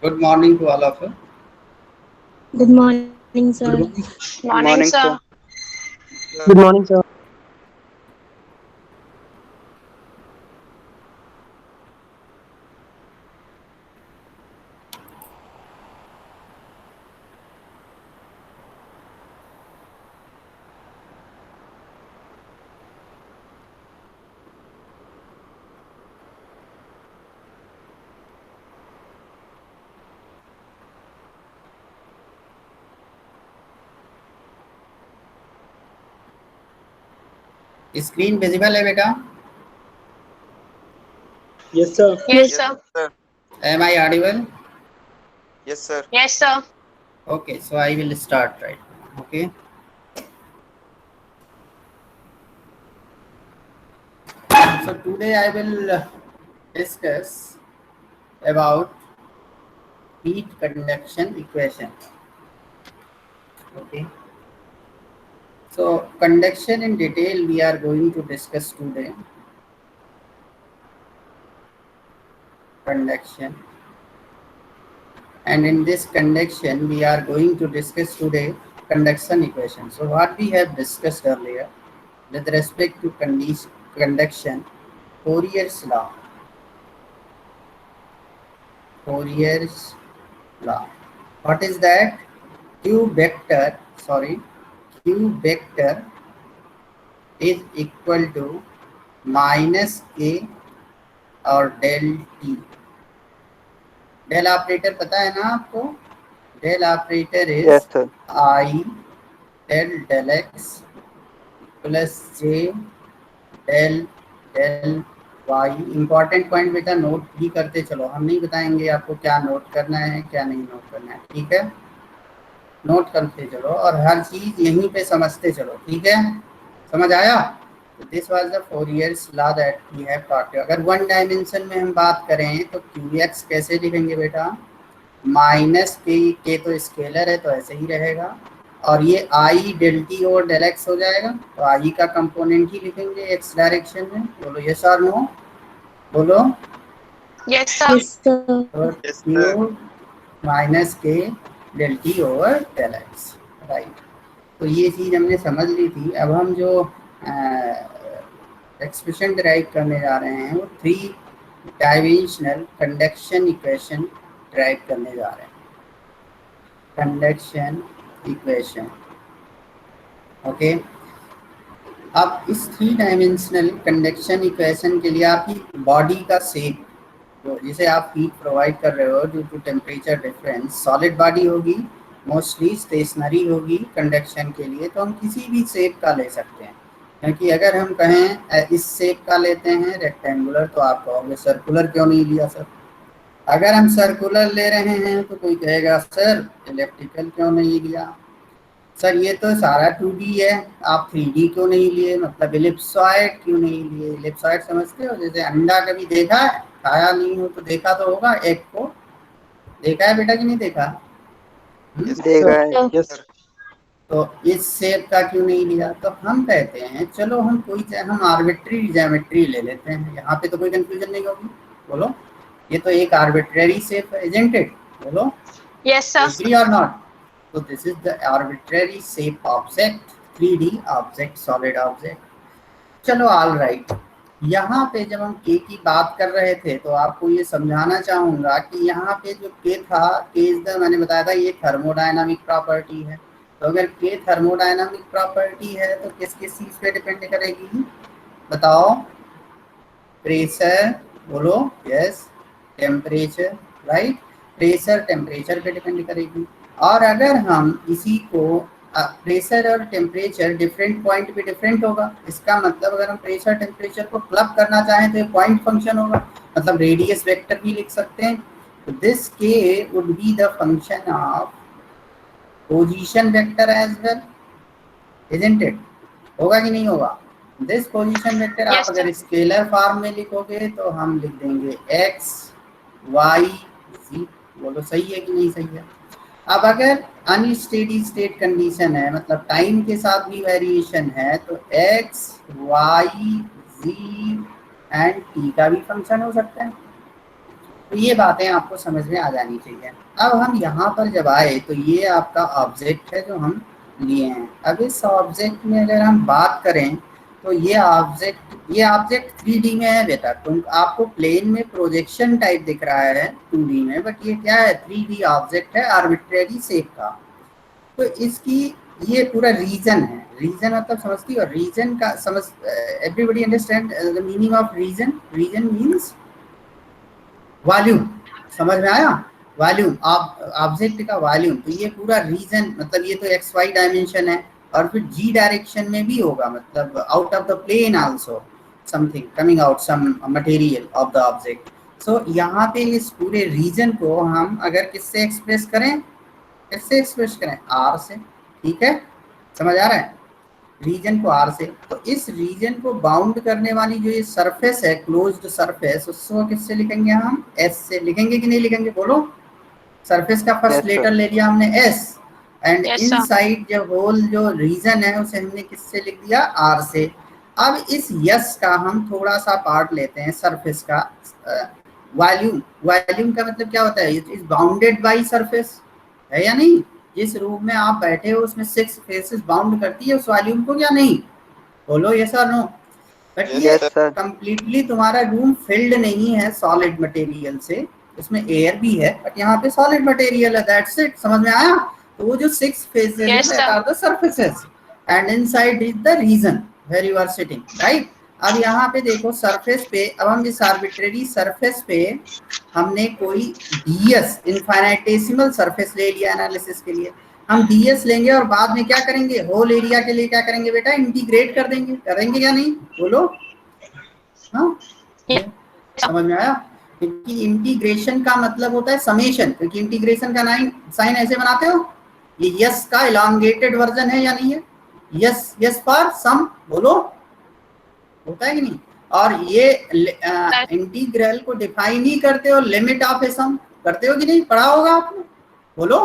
Good morning to all of you. Good morning, sir. Morning, Morning, sir. sir. Good morning, sir. Screen visible है बेटा? Yes, sir. Yes, Yes, sir. sir. Am I audible? Yes, sir. Yes, sir. Okay, so I will start right now. Okay. So today I will discuss about heat conduction equation. Okay. So conduction in detail we are going to discuss today. Conduction. And in this conduction we are going to discuss today conduction equation. So what we have discussed earlier with respect to conduction, Fourier's law. Fourier's law. What is that? Q vector, Q vector is equal to minus K और del T. Del operator पता है ना आपको? Del operator is Yes, sir. I del x plus J del del y. Important point बेटा note भी करते चलो, हम नहीं बताएंगे आपको क्या नोट करना है क्या नहीं नोट करना है, ठीक है? नोट करते चलो और हर चीज यहीं पे समझते चलो, ठीक है? समझ आया? This was the Fourier's law that we have taught. अगर वन डायमेंशन में हम बात करें तो qx कैसे लिखेंगे बेटा? माइनस के तो स्केलर है तो ऐसे ही रहेगा, और ये आई डेल टी और डेल एक्स हो जाएगा, तो आई का कंपोनेंट ही लिखेंगे एक्स डायरेक्शन में. बोलो यस और नो? बोलो. Yes, sir. Yes, sir. और Yes, sir. Q minus k del T over del x, right. तो ये चीज़ हमने समझ ली थी. अब हम जो एक्सप्रेशन डिराइव करने जा रहे हैं वो three dimensional conduction equation derive करने जा रहे हैं. Conduction equation, okay. अब इस थ्री डायमेंशनल कंडक्शन इक्वेशन के लिए आपकी बॉडी का शेप, तो जिसे आप हीट प्रोवाइड कर रहे हो due to temperature difference, solid body होगी, मोस्टली स्टेशनरी होगी कंडक्शन के लिए, तो हम किसी भी शेप का ले सकते हैं. क्योंकि अगर हम कहें इस शेप का लेते हैं रेक्टेंगुलर, तो आप कहोगे सर्कुलर क्यों नहीं लिया सर? अगर हम सर्कुलर ले रहे हैं तो कोई कहेगा सर इलेक्ट्रिकल क्यों नहीं लिया? सर ये तो सारा 2D है, आप 3D क्यों नहीं लिए? मतलब इलिप्सॉइड क्यों नहीं लिए? इलिप्सॉइड समझते हो? जैसे अंडा कभी देखा है? खाया नहीं हो तो देखा तो होगा. एग को देखा है बेटा कि नहीं देखा? Yes, Sir. देखा है. Sir. Yes. Sir. तो इस शेप का क्यों नहीं लिया? तो हम कहते हैं चलो हम हम आर्बिट्री ज्योमेट्री ले लेते हैं. यहाँ पे तो कोई कंफ्यूजन नहीं होगी. बोलो, ये तो एक आर्बिट्ररी शेप है, इजंट इट? बोलो, Yes, sir. agree or not? So this is the arbitrary shape object, 3D object, solid object. चलो ऑल राइट. यहाँ पे जब हम के की बात कर रहे थे तो आपको ये समझाना चाहूँगा कि यहाँ पे जो के था, के इज द, मैंने बताया था ये थर्मोडायनामिक प्रॉपर्टी है. तो अगर के थर्मोडायनामिक प्रॉपर्टी है तो किस किस चीज़ पे डिपेंड करेगी बताओ? प्रेशर, बोलो yes. Temperature, right. Pressure temperature पे डिपेंड करेगी. और अगर हम इसी को प्रेशर और टेम्परेचर डिफरेंट पॉइंट पे डिफरेंट होगा, इसका मतलब अगर हम प्रेशर टेम्परेचर को क्लब करना चाहें तो ये पॉइंट फंक्शन होगा, मतलब रेडियस वेक्टर भी लिख सकते हैं. तो this k would be the function of position vector as well, isn't it? होगा कि नहीं होगा? दिस पोजीशन वेक्टर आप Yes, अगर sir. स्केलर फॉर्म में लिखोगे तो हम लिख देंगे एक्स वाई जी. बोलो सही है कि नहीं सही है? अब अगर अनस्टेडी स्टेट कंडीशन है, मतलब टाइम के साथ भी वेरिएशन है, तो x y z and t का भी फंक्शन हो सकता है. तो ये बातें आपको समझ में आ जानी चाहिए। अब हम यहाँ पर जब आए तो ये आपका ऑब्जेक्ट है जो हम लिए हैं। अब इस ऑब्जेक्ट में अगर हम बात करें तो ये ऑब्जेक्ट 3D में है बेटा, तो आपको प्लेन में प्रोजेक्शन टाइप दिख रहा है 2D में, बट ये क्या है, 3D ऑब्जेक्ट है आर्बिट्रेरी शेप का। तो इसकी ये पूरा रीजन है। रीजन मतलब समझती हो, रीजन का समझ, everybody understand the meaning of region? Region means volume, समझ में आया? वॉल्यूम, ऑब्जेक्ट का वॉल्यूम। तो ये पूरा रीजन मतलब ये तो एक्स वाई डायमेंशन है, और फिर जी डायरेक्शन में भी होगा, मतलब out of the plane also something coming out some material of the object. So यहाँ पे इस पूरे रीजन को हम अगर किससे एक्सप्रेस करें, किससे एक्सप्रेस करें, आर से। ठीक है, समझ आ रहा है? रीजन को आर से। तो इस रीजन को बाउंड करने वाली जो ये सरफेस है, क्लोज्ड सरफेस, उसको किससे लिखेंगे हम? एस से। लिखेंगे कि नहीं लिखेंगे, बोलो? सरफेस का फर्स्ट Yes, sir. लेटर ले लिया हमने S, and Yes, sir. Inside जो होल जो रीजन है उसे हमने किससे लिख दिया? आर से। अब इस यस का हम थोड़ा सा पार्ट लेते हैं सरफेस का, वॉल्यूम। वॉल्यूम का मतलब क्या होता है? It is bounded by surface, है या नहीं? जिस रूम में आप बैठे हो उसमें 6 फेसेस बाउंड करती है उस वॉल्यूम को, क्या नहीं? बोलो यस और नो? बट Yes, ये sir. कंप्लीटली तुम्हारा रूम फिल्ड नहीं है सॉलिड मटेरियल से, उसमें एयर भी है, बट यहाँ पे सॉलिड मटेरियल है, दैट्स इट। समझ में आया? तो वो जो 6 फेसेस Yes, है, sir. That are the surfaces, and inside is the region where you are sitting, right? अब यहाँ पे देखो सरफेस पे, अब हम इस आर्बिट्रेरी सरफेस पे हमने कोई डीएस इनफाइनाइटेसिमल सरफेस ले लिया एनालिसिस के लिए। हम डीएस लेंगे और बाद में क्या करेंगे, होल एरिया के लिए क्या करेंगे बेटा? इंटीग्रेट कर देंगे, करेंगे या नहीं, बोलो? हाँ, Yes, समझ में आया? क्योंकि इंटीग्रेशन का मतलब होता है समेशन, क्योंकि इंटीग्रेशन का साइन ऐसे बनाते हो, ये यस का इलांगेटेड वर्जन है या नहीं है? यस, यस फॉर सम, बोलो? होता है कि नहीं? और ये इंटीग्रल को डिफाइन ही करते हो लिमिट ऑफ ए सम, करते हो कि नहीं? पढ़ा होगा आपने, बोलो?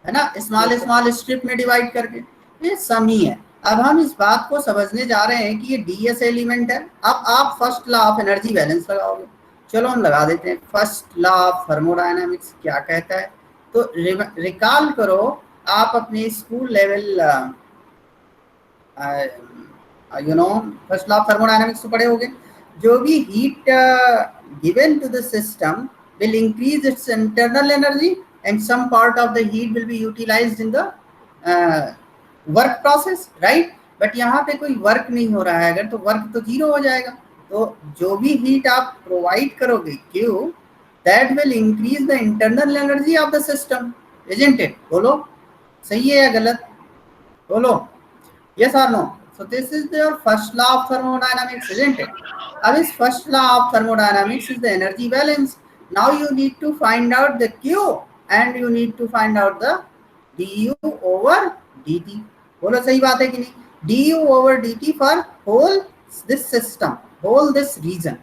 है ना, स्मॉल स्मॉल स्ट्रिप में डिवाइड करके, ये सम ही है। अब हम इस बात को समझने जा रहे हैं कि ये डीएस एलिमेंट है। अब आप first law of energy balance लगाओगे, चलो हम लगा देते हैं। फर्स्ट लॉ ऑफ थर्मोडायनामिक्स क्या कहता है? तो रिकॉल करो, आप अपने school level you know first law of thermodynamics तो पढ़े होगे। जो भी heat given to the system will increase its internal energy and some part of the heat will be utilized in the work process, right? But यहाँ पे कोई work नहीं हो रहा है अगर, तो वर्क तो जीरो हो जाएगा। तो जो भी हीट आप प्रोवाइड करोगे Q, that will increase the internal energy of the system, isn't it? बोलो सही है या गलत, बोलो? yes or no? So this is your first law of thermodynamics, isn't it? अब इस first law of thermodynamics is the energy balance. Now you need to find out the Q and you need to find out the du over dt. बोलो सही बात है कि नहीं? du over dt for whole this system, whole this region.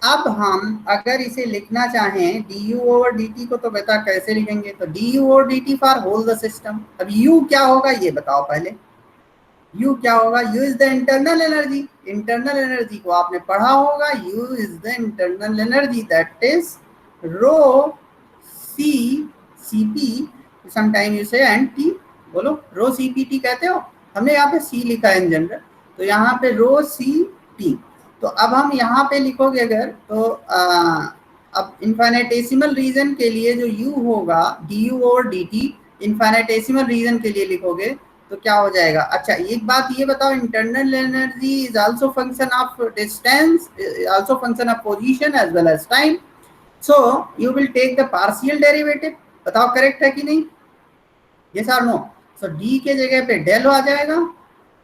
अब हम अगर इसे लिखना चाहें du over dt को, तो बेटा कैसे लिखेंगे? तो du over dt for whole the system। अब u क्या होगा ये बताओ पहले, U क्या होगा? U is the internal energy. Internal energy को आपने पढ़ा होगा, U is the internal energy, that is rho c c p, sometime you say and t, बोलो रो सी पी टी कहते हो, हमने यहाँ पे सी लिखा है इन जनरल, तो यहाँ पे रो सी टी। तो अब हम यहाँ पे लिखोगे अगर, तो अब इनफाइनेटेसिमल रीजन के लिए जो U होगा du और dt, इनफाइनेटेसिमल रीजन के लिए लिखोगे तो क्या हो जाएगा? अच्छा एक बात ये बताओ, internal energy is also function of distance, also function of position as well as time, so you will take the partial derivative. बताओ करेक्ट है कि नहीं, यस और नो? सो डी के जगह पे डेल आ जाएगा।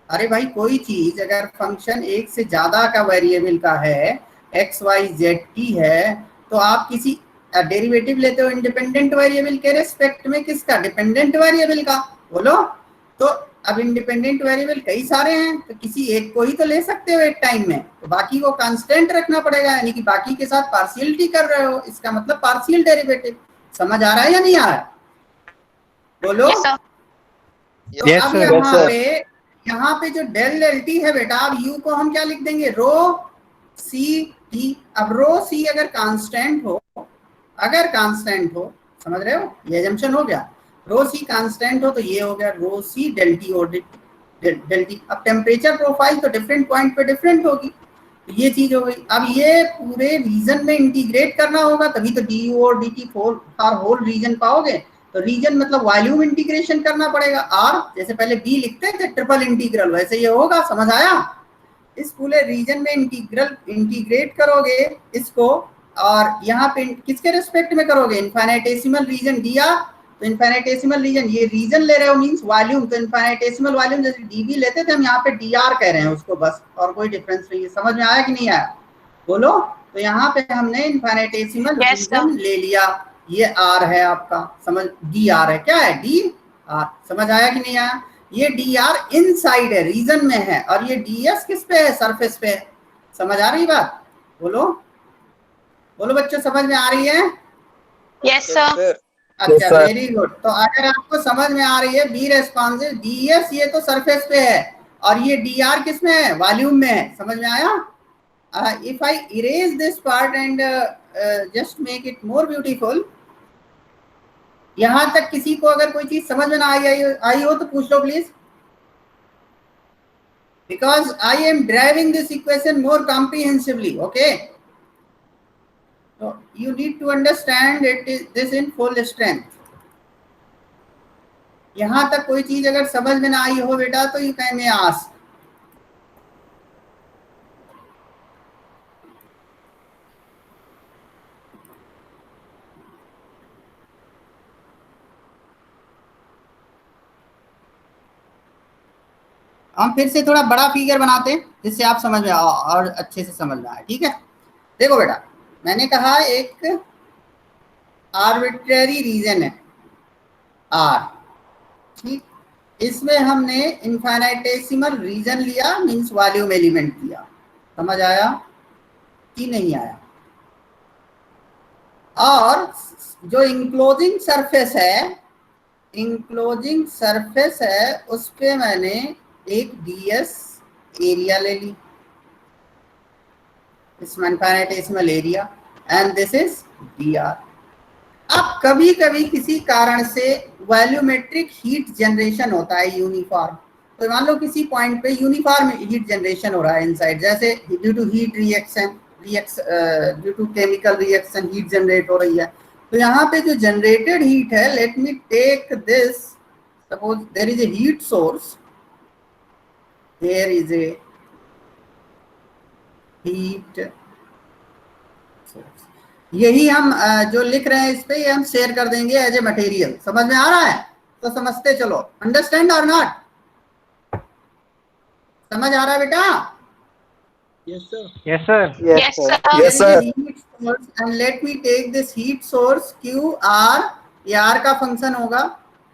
अरे भाई कोई चीज अगर फंक्शन एक से ज्यादा का वेरिएबल का है, एक्स वाई जेड टी है, तो आप किसी डेरिवेटिव लेते हो इंडिपेंडेंट वेरिएबल के रेस्पेक्ट में, किसका? डिपेंडेंट वेरिएबल का, बोलो? तो अब इंडिपेंडेंट वेरिएबल कई सारे हैं, तो किसी एक को ही तो ले सकते हो एक टाइम में, तो बाकी को कांस्टेंट रखना पड़ेगा, यानी कि बाकी के साथ पार्शियलिटी कर रहे हो, इसका मतलब पार्शियल डेरिवेटिव। समझ आ रहा है या नहीं आ रहा है, बोलो? Yes, sir. तो Yes, अब sir. यहाँ पे जो डेल एल टी है बेटा, अब यू को हम क्या लिख देंगे? रो सी टी। अब रो सी अगर कांस्टेंट हो, समझ रहे हो, ये एजम्पशन हो गया। रो सी कांस्टेंट हो तो ये हो गया रो सी डेल टी और डेल टी। अब टेम्परेचर प्रोफाइल तो डिफरेंट पॉइंट पे डिफरेंट होगी, तो ये चीज हो गई। अब ये पूरे रीजन में इंटीग्रेट करना होगा, तभी तो डी यू और d t for whole region पाओगे। तो रीजन मतलब वॉल्यूम इंटीग्रेशन करना पड़ेगा। आर जैसे पहले बी लिखते थे ट्रिपल इंटीग्रल, वैसे ये होगा, समझ आया। इस पूरे रीजन में इंटीग्रेट करोगे इसको, और यहाँ पे किसके रिस्पेक्ट में करोगे, इनफाइनेटेसिमल रीजन डी आर। तो इनफाइनेटेसिमल रीजन, ये रीजन ले रहे हो मींस वॉल्यूम, तो इनफाइनेटेसिमल वॉल्यूम जैसे डीवी लेते थे हम, यहाँ पे डी आर कह रहे हैं उसको बस, और कोई डिफरेंस नहीं है। समझ में आया कि नहीं आया, बोलो। तो यहाँ पे हमने इनफाइनेटेसिमल रीजन ले लिया, ये आर है आपका, समझ, डी आर है, क्या है, डी आर। समझ आया कि नहीं आया। ये डी आर इनसाइड है, रीजन में है, और ये डी एस किस पे है, सरफेस पे है। समझ आ रही बात, बोलो बोलो बच्चों, समझ में आ रही है। Yes, sir. अच्छा, वेरी गुड। तो अगर आपको समझ में आ रही है, बी रेस्पॉन्सिव, डी एस ये तो सरफेस पे है, और ये डी आर किस में है, वॉल्यूम में है। समझ में आया। If I erase this part and just make it more beautiful, यहां तक किसी को अगर कोई चीज समझ में ना आई हो तो पूछ लो please, because I am driving this equation more comprehensively. Okay, so you need to understand this in full strength. यहां तक कोई चीज अगर समझ में ना आई हो बेटा तो you can ask. हम फिर से थोड़ा बड़ा फिगर बनाते हैं जिससे आप समझ में आओ और अच्छे से समझ में आए, ठीक है। देखो बेटा, मैंने कहा एक आर्बिट्रेरी रीजन है आर, ठीक, इसमें हमने इनफाइनाइटेसिमल रीजन लिया, मींस वॉल्यूम एलिमेंट लिया। समझ आया कि नहीं आया। और जो इंक्लोजिंग सरफेस है उस पे मैंने एक डीएस एरिया ले ली, infinitesimal area, and this is d r. अब कभी कभी किसी कारण से वॉल्यूमेट्रिक हीट जनरेशन होता है यूनिफॉर्म, तो मान लो किसी पॉइंट पे यूनिफॉर्म हीट जनरेशन हो रहा है इनसाइड, जैसे due to heat reaction, due to chemical reaction heat generate हो रही है। तो यहाँ पे जो जनरेटेड हीट है, let me take this, suppose there is a heat source, there is a heat source। यही हम जो लिख रहे हैं इस पे, ये हम शेयर कर देंगे एज ए मटेरियल। समझ में आ रहा है तो समझते चलो, अंडरस्टैंड और नॉट, समझ आ रहा है बेटा। Yes, sir. Yes, sir. Yes, sir. Yes, sir. And let me take this heat source q r, ये आर का फंक्शन होगा,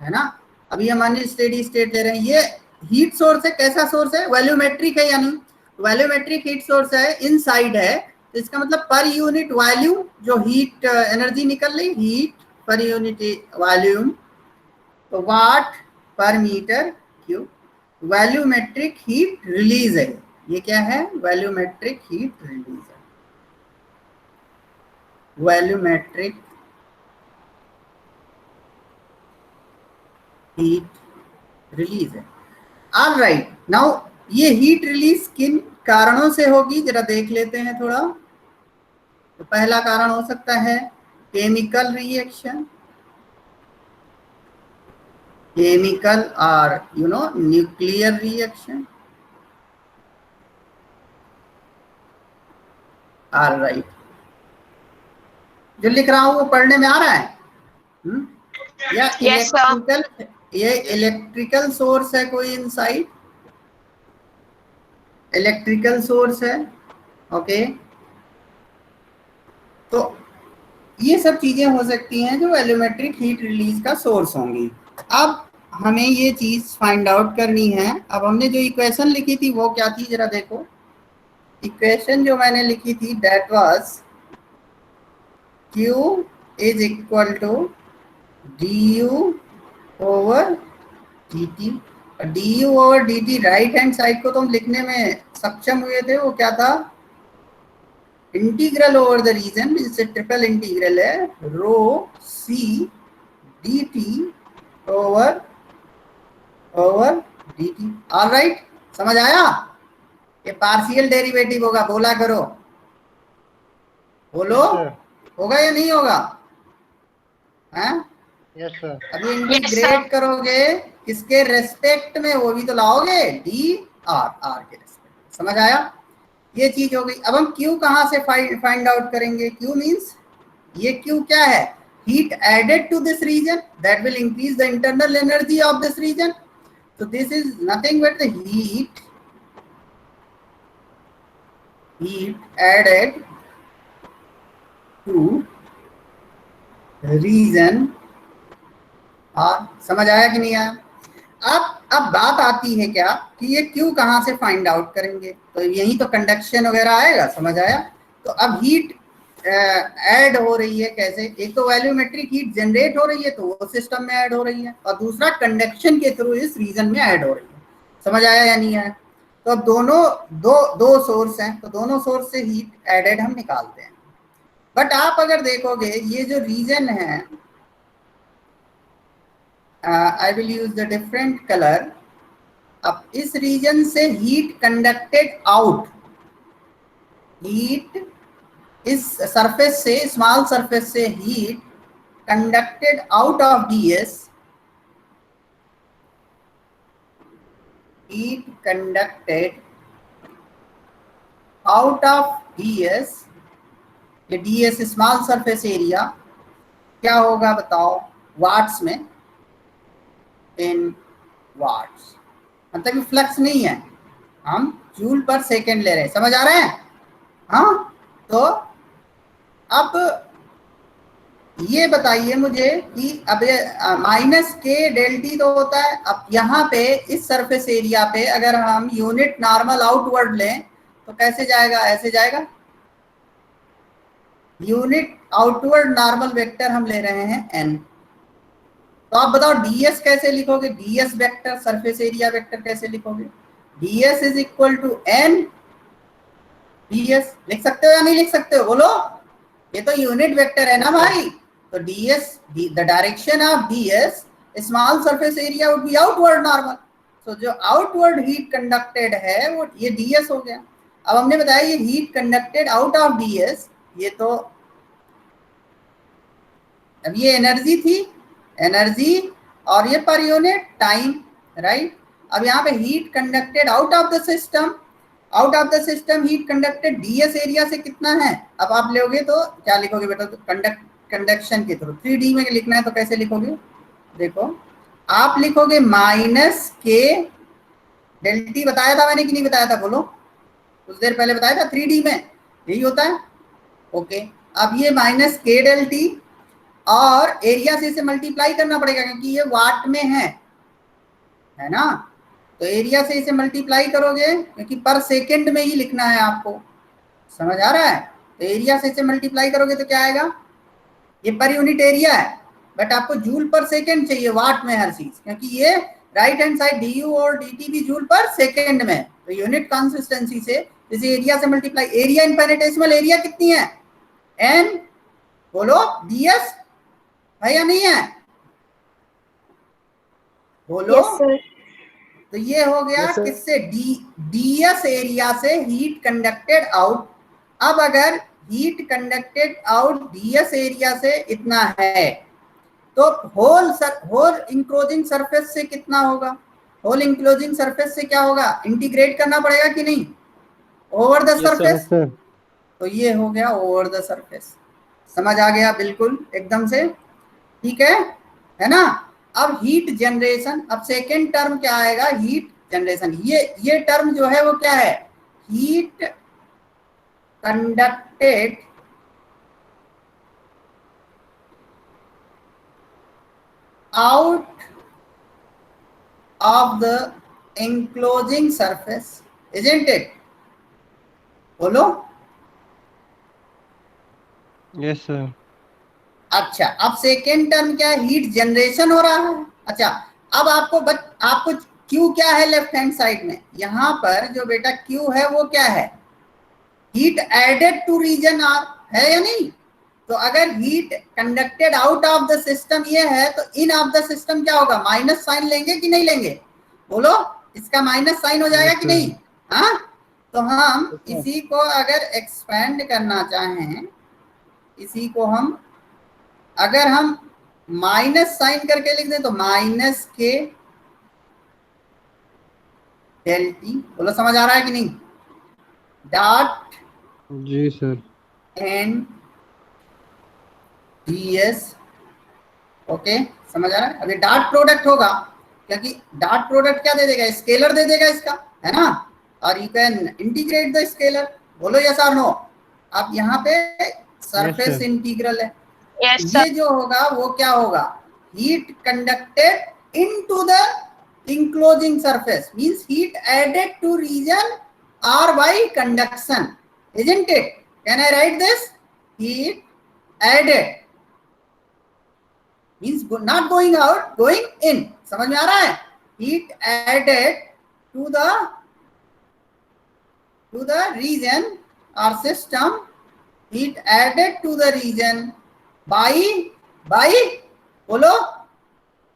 है ना। अभी हम स्टेडी स्टेट ले रहे हैं, ये हीट सोर्स है, कैसा सोर्स है, वॉल्यूमेट्रिक है, यानी वॉल्यूमेट्रिक हीट सोर्स है, इनसाइड है। तो इसका मतलब पर यूनिट वॉल्यूम जो हीट एनर्जी निकल रही, हीट पर यूनिट वॉल्यूम, तो watt per metre cube, volumetric heat release है। ये क्या है, वॉल्यूमेट्रिक हीट रिलीज है, वॉल्यूमेट्रिक हीट रिलीज है। ऑल राइट, नाउ ये हीट रिलीज किन कारणों से होगी जरा देख लेते हैं थोड़ा। तो पहला कारण हो सकता है केमिकल रिएक्शन, केमिकल और न्यूक्लियर रिएक्शन। ऑल राइट, जो लिख रहा हूं वो पढ़ने में आ रहा है? या Yes, sir. इलेक्ट्रिकल, ये इलेक्ट्रिकल सोर्स है कोई इनसाइड, इलेक्ट्रिकल सोर्स है, ओके। तो ये सब चीजें हो सकती हैं जो वॉल्यूमेट्रिक हीट रिलीज का सोर्स होंगी। अब हमें ये चीज फाइंड आउट करनी है। अब हमने जो इक्वेशन लिखी थी वो क्या थी, जरा देखो। इक्वेशन जो मैंने लिखी थी that was Q is equal to du over dt। du over dt right hand side को तो हम लिखने में सक्षम हुए थे, वो क्या था, इंटीग्रल ओवर द रीजन, इससे ट्रिपल इंटीग्रल है, rho c d t over d t. All right, समझ आया? ये पार्शियल डेरिवेटिव होगा, बोला करो, बोलो। Yes, sir. होगा या नहीं होगा? हैं? Yes, sir. अभी इंटीग्रेट करोगे किसके रेस्पेक्ट में, वो भी तो लाओगे, डी आर, आर के रेस्पेक्ट। समझ आया? ये चीज हो गई। अब हम क्यू कहां से फाइंड आउट करेंगे? क्यू मींस ये क्यू क्या है? Heat added to this region that will increase the internal energy of this region. So this is nothing but the heat added to region R। समझ आया कि नहीं आया? अब बात आती है क्या कि ये क्यू कहां से फाइंड आउट करेंगे? तो यही तो कंडक्शन वगैरह आएगा। समझ आया? तो अब हीट ऐड हो रही है कैसे? एक तो वॉल्यूमेट्रिक हीट जनरेट हो रही है तो वो सिस्टम में ऐड हो रही है, और दूसरा कंडक्शन के थ्रू इस रीजन में ऐड हो रही है। समझ आया या नहीं आया? तो अब दोनों दो सोर्स हैं, तो दोनों सोर्स से हीट एडेड हम निकालते हैं। बट आप अगर देखोगे ये जो रीजन है, I will use the different colour. अब इस रीजन से हीट कंडक्टेड आउट, हीट इस सरफेस से, स्मॉल सरफेस से heat conducted out of ds, heat conducted out of ds, ये ds स्मॉल सरफेस एरिया क्या होगा बताओ? वाट्स में, इन वाट्स। मतलब कि फ्लक्स नहीं है, हम जूल पर सेकेंड ले रहे हैं। समझ आ रहे हैं? हाँ। तो अब ये बताइए मुझे कि अब माइनस के डेल टी तो होता है। अब यहाँ पे इस सरफेस एरिया पे अगर हम यूनिट नॉर्मल आउटवर्ड लें तो कैसे जाएगा? ऐसे जाएगा। यूनिट आउटवर्ड नॉर्मल वेक्टर हम ले रहे हैं n। तो आप बताओ ds कैसे लिखोगे? ds vector, surface area vector कैसे लिखोगे? ds is equal to n। ds लिख सकते हो या नहीं लिख सकते हो? बोलो। ये तो यूनिट वेक्टर है ना भाई। तो ds, the direction of ds small surface area would be outward normal. तो जो आउटवर्ड हीट कंडक्टेड है वो ये ds हो गया। अब हमने बताया ये heat conducted out of ds, ये तो अब ये एनर्जी थी, एनर्जी, और ये पर यूनिट टाइम, राइट। अब यहाँ पे heat conducted out of the system, out of the system heat conducted ds area से कितना है? अब आप लोगे तो क्या लिखोगे बेटा? तो कंडक्शन के थ्रू 3D में लिखना है तो कैसे लिखोगे? देखो आप लिखोगे माइनस के डेल टी। बताया था मैंने कि नहीं बताया था? बोलो। कुछ देर पहले बताया था 3D में यही होता है। ओके, अब ये माइनस के डेल टी और एरिया से इसे मल्टीप्लाई करना पड़ेगा क्योंकि ये वाट में है ना। तो एरिया से इसे मल्टीप्लाई करोगे क्योंकि पर सेकंड में ही लिखना है आपको। समझ आ रहा है? तो एरिया से इसे मल्टीप्लाई करोगे तो क्या आएगा? ये पर यूनिट एरिया है बट आपको जूल पर सेकंड चाहिए, वाट में हर चीज, क्योंकि ये राइट हैंड साइड du और dt भी जूल पर सेकंड में। तो यूनिट कंसिस्टेंसी से इसे एरिया से मल्टीप्लाई। एरिया इनफिनिटेसिमल एरिया कितनी है? n। बोलो ds है या नहीं है? बोलो। Yes, sir. तो ये हो गया Yes, sir. किससे? ds एरिया से हीट कंडक्टेड आउट। अब अगर heat conducted out ds area से इतना है तो होल इंक्लोजिंग सरफेस से कितना होगा? होल इंक्लोजिंग सरफेस से क्या होगा? इंटीग्रेट करना पड़ेगा कि नहीं? Over the surface. तो ये हो गया ओवर द सरफेस। समझ आ गया? बिल्कुल एकदम से ठीक है ना। अब हीट जनरेशन, अब सेकेंड टर्म क्या आएगा? Heat generation. ये टर्म जो है वो क्या है? Heat conducted out of the enclosing surface, isn't it? बोलो। Yes, sir. अच्छा, अब सेकेंड टर्म क्या है? हीट जनरेशन हो रहा है। अच्छा, अब आपको क्यू क्या है लेफ्ट हैंड साइड में? यहाँ पर जो बेटा क्यू है वो क्या है? Heat added to region r, है या नहीं? तो अगर heat conducted out of the system ये है, तो इन ऑफ द सिस्टम क्या होगा? माइनस साइन लेंगे कि नहीं लेंगे? बोलो, इसका माइनस साइन हो जाएगा कि नहीं? हाँ, तो हम इसी को अगर एक्सपेंड करना चाहें, इसी को हम अगर हम माइनस साइन करके लिख दें तो माइनस के डेल टी, बोलो समझ आ रहा है कि नहीं? डॉट जी सर। एन ds, ओके, समझ आ रहा है? अभी डॉट प्रोडक्ट होगा, क्योंकि डॉट प्रोडक्ट क्या दे देगा? स्केलर दे देगा इसका, है ना? और you can integrate the scalar. बोलो यस और नो। अब यहाँ पे सरफेस इंटीग्रल है, Yes, sir. ये जो होगा वो क्या होगा? Heat conducted into the enclosing surface means heat added to region or by conduction, isn't it? Can I write this? Heat added means not going out, going in. समझ में आ रहा है? Heat added to the region or system, heat added to the region by बोलो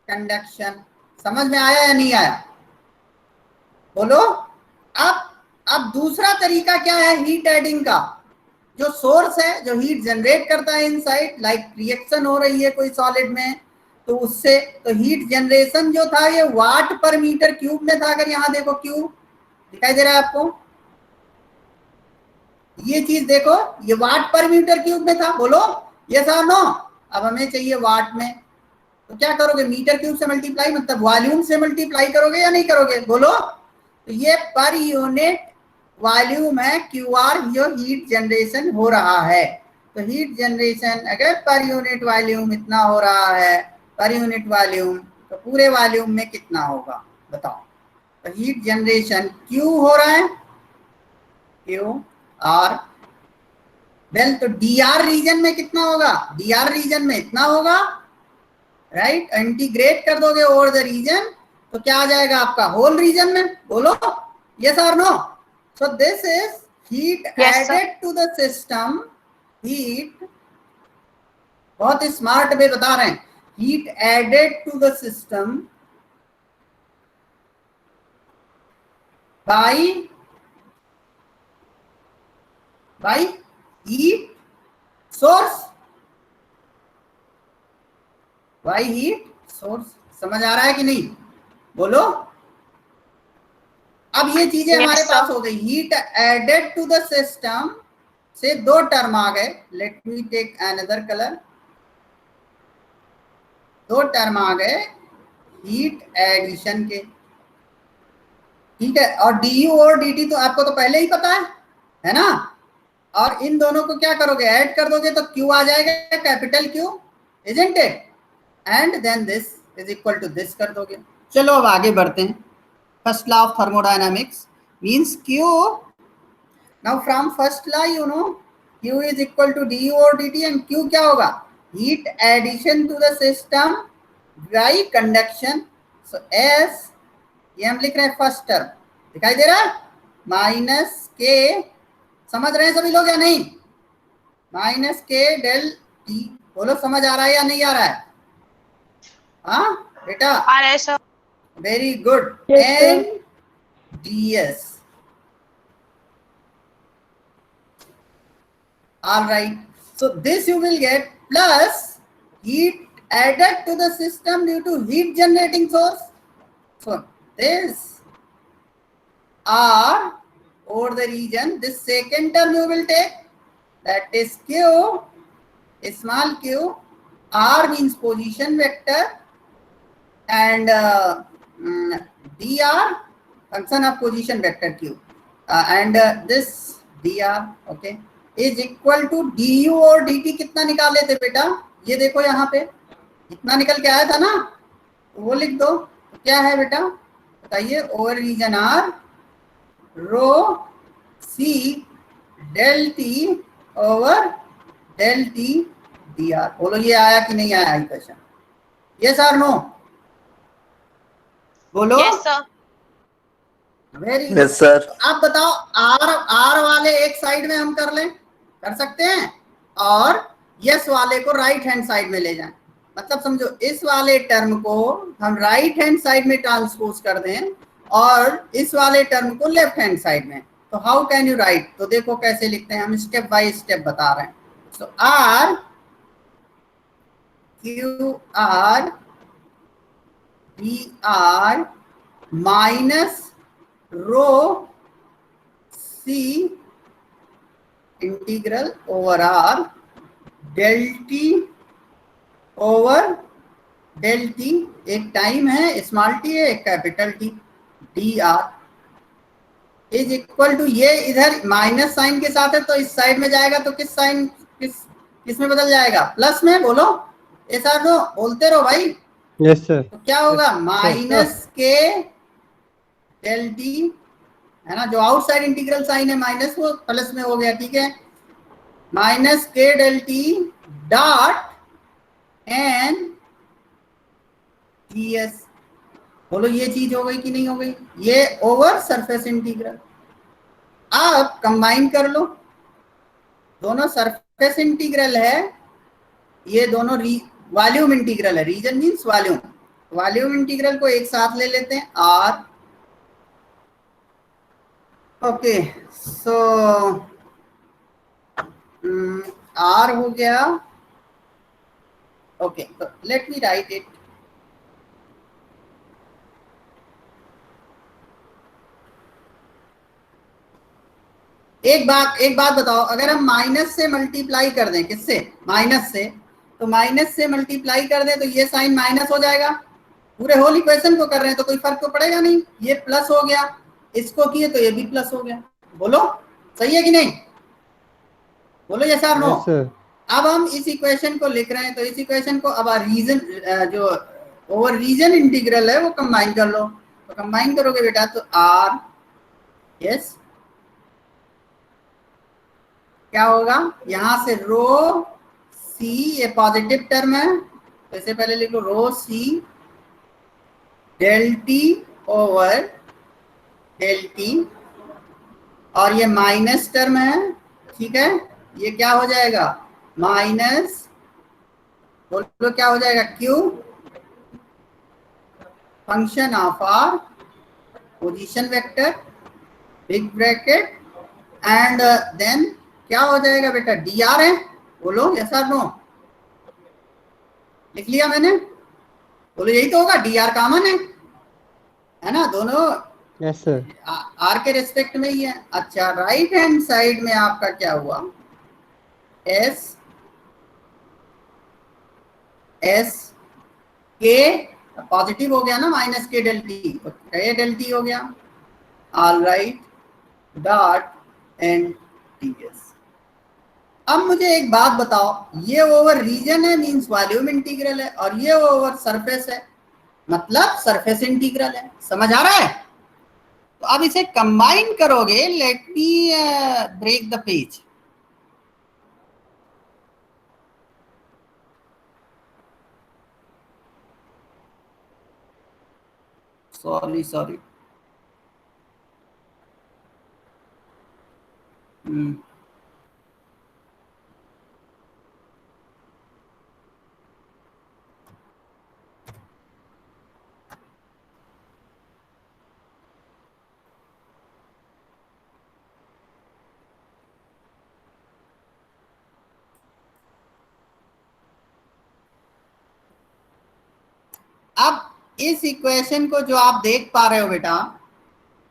conduction. समझ में आया या नहीं आया? बोलो। अब दूसरा तरीका क्या है हीट एडिंग का? जो सोर्स है, जो हीट जनरेट करता है इनसाइड, लाइक रिएक्शन हो रही है कोई सॉलिड में, तो उससे तो हीट जनरेशन जो था ये वाट पर मीटर क्यूब में था। अगर यहाँ देखो क्यूब दिखाई दे रहा है आपको, ये चीज देखो, ये वाट पर मीटर क्यूब में था। बोलो यस और नो। अब हमें चाहिए वाट में, तो क्या करोगे? मीटर क्यूब से मल्टीप्लाई, मतलब वॉल्यूम से मल्टीप्लाई करोगे या नहीं करोगे? बोलो। तो ये पर यूनिट वॉल्यूम है क्यू आर, जो हीट जनरेशन हो रहा है। तो हीट जनरेशन अगर पर यूनिट वॉल्यूम इतना हो रहा है, पर यूनिट वॉल्यूम, तो पूरे वॉल्यूम में कितना होगा बताओ? तो हीट जनरेशन क्यू हो रहा है, क्यू आर। वेल, तो डी आर रीजन में कितना होगा? डी आर रीजन में इतना होगा, राइट? इंटीग्रेट कर दोगे ओवर द रीजन, तो क्या आ जाएगा आपका? होल रीजन में। बोलो यस और no. So this is heat added to the system. Heat, बहुत स्मार्ट वे बता रहे हैं, heat added to the system by heat source, by heat source. समझ आ रहा है कि नहीं? बोलो। अब ये चीजें हमारे पास हो गई। Heat added to the system से दो टर्म आ गए। Let me take another colour. दो टर्म आ गए हीट एडिशन के, ठीक है? और du और dt तो आपको तो पहले ही पता है ना? और इन दोनों को क्या करोगे? ऐड कर दोगे तो Q आ जाएगा, capital Q, isn't it? And then this is equal to this कर दोगे। चलो अब आगे बढ़ते हैं। First law of thermodynamics means Q, now from first law you know Q is equal to du और dt, एंड Q क्या होगा? Heat addition to the system by conduction. So S, ये हम लिख रहे हैं फर्स्ट टर्म, दिखाई दे रहा है? माइनस के, समझ रहे हैं सभी लोग या नहीं? Minus k del t. बोलो समझ आ रहा है या नहीं आ रहा है? हाँ बेटा, आ रहा है sir. Very good. Yes, sir. N d s, all right, so this you will get plus heat added to the system due to heat generating source. So this R over the region, this second term you will take, that is Q, small q. R means position vector, and dr function of position vector q, and this dr, okay, is equal to du और dt। कितना निकाले थे बेटा? ये देखो यहाँ पे इतना निकल के आया था ना, वो लिख दो। तो क्या है बेटा बताइए? Over region r rho c del T over del t d r. बोलो ये आया कि नहीं आया इक्वेशन? यस और नो? बोलो। Yes, sir. Very good. Yes, sir. तो आप बताओ, आर वाले एक साइड में हम कर लें, कर सकते हैं, और यस वाले को राइट हैंड साइड में ले जाएं। मतलब समझो, इस वाले टर्म को हम राइट हैंड साइड में ट्रांसपोज कर दें और इस वाले टर्म को लेफ्ट हैंड साइड में। तो हाउ कैन यू राइट? तो देखो कैसे लिखते हैं, हम स्टेप बाय स्टेप बता रहे हैं। So r q r d r minus rho c integral over r del T over del t, एक टाइम है स्मॉल टी है, एक capital t, d r is equal to, ये इधर माइनस साइन के साथ है तो इस साइड में जाएगा तो किस साइन किस में बदल जाएगा? प्लस में। बोलो ऐसा नो, बोलते रहो भाई। Yes sir. तो क्या होगा? माइनस के डेल टी है ना, जो आउटसाइड इंटीग्रल साइन है माइनस, वो प्लस में हो गया, ठीक है। Minus k del t dot n d s. बोलो ये चीज हो गई कि नहीं हो गई? ये ओवर सरफेस इंटीग्रल। अब कंबाइन कर लो, दोनों सरफेस इंटीग्रल है, ये दोनों वॉल्यूम इंटीग्रल है। Region means volume. Volume integral को एक साथ ले लेते हैं, आर। ओके, सो आर हो गया। ओके, तो लेट मी राइट इट। एक बात बताओ, अगर हम माइनस से मल्टीप्लाई कर दें, किससे? माइनस से, तो माइनस से मल्टीप्लाई कर दें तो ये साइन माइनस हो जाएगा। पूरे होल इक्वेशन को कर रहे हैं तो कोई फर्क तो पड़ेगा नहीं। ये प्लस हो गया, इसको किए तो ये भी प्लस हो गया। बोलो सही है कि नहीं? बोलो यस और नो। Yes sir. अब हम इस इक्वेशन को लिख रहे हैं, तो इस इक्वेशन को अब रीजन, जो ओवर रीजन इंटीग्रल है वो कंबाइन कर लो। तो कंबाइन करोगे बेटा तो आर, यस, क्या होगा? यहां से रो सी, ये पॉजिटिव टर्म है तो इससे पहले लिख लो rho c del T over del t, और ये माइनस टर्म है, ठीक है। ये क्या हो जाएगा? माइनस, बोलो क्या हो जाएगा? Q function of r position vector big bracket and then क्या हो जाएगा बेटा? डी आर है। बोलो यस और नो। लिख लिया मैंने? बोलो यही तो होगा, डी आर कॉमन है ना दोनों? Yes sir. आर के रेस्पेक्ट में ही है। अच्छा, राइट हैंड साइड में आपका क्या हुआ? एस एस के पॉजिटिव हो गया ना, माइनस के डेल टी, तो के डेल टी हो गया। All right, dot n t s. अब मुझे एक बात बताओ, ये ओवर रीजन है मींस वॉल्यूम इंटीग्रल है, और ये ओवर सरफेस है मतलब सरफेस इंटीग्रल है। समझ आ रहा है? तो अब इसे कंबाइन करोगे। Let me break the page. Sorry अब इस इक्वेशन को जो आप देख पा रहे हो बेटा,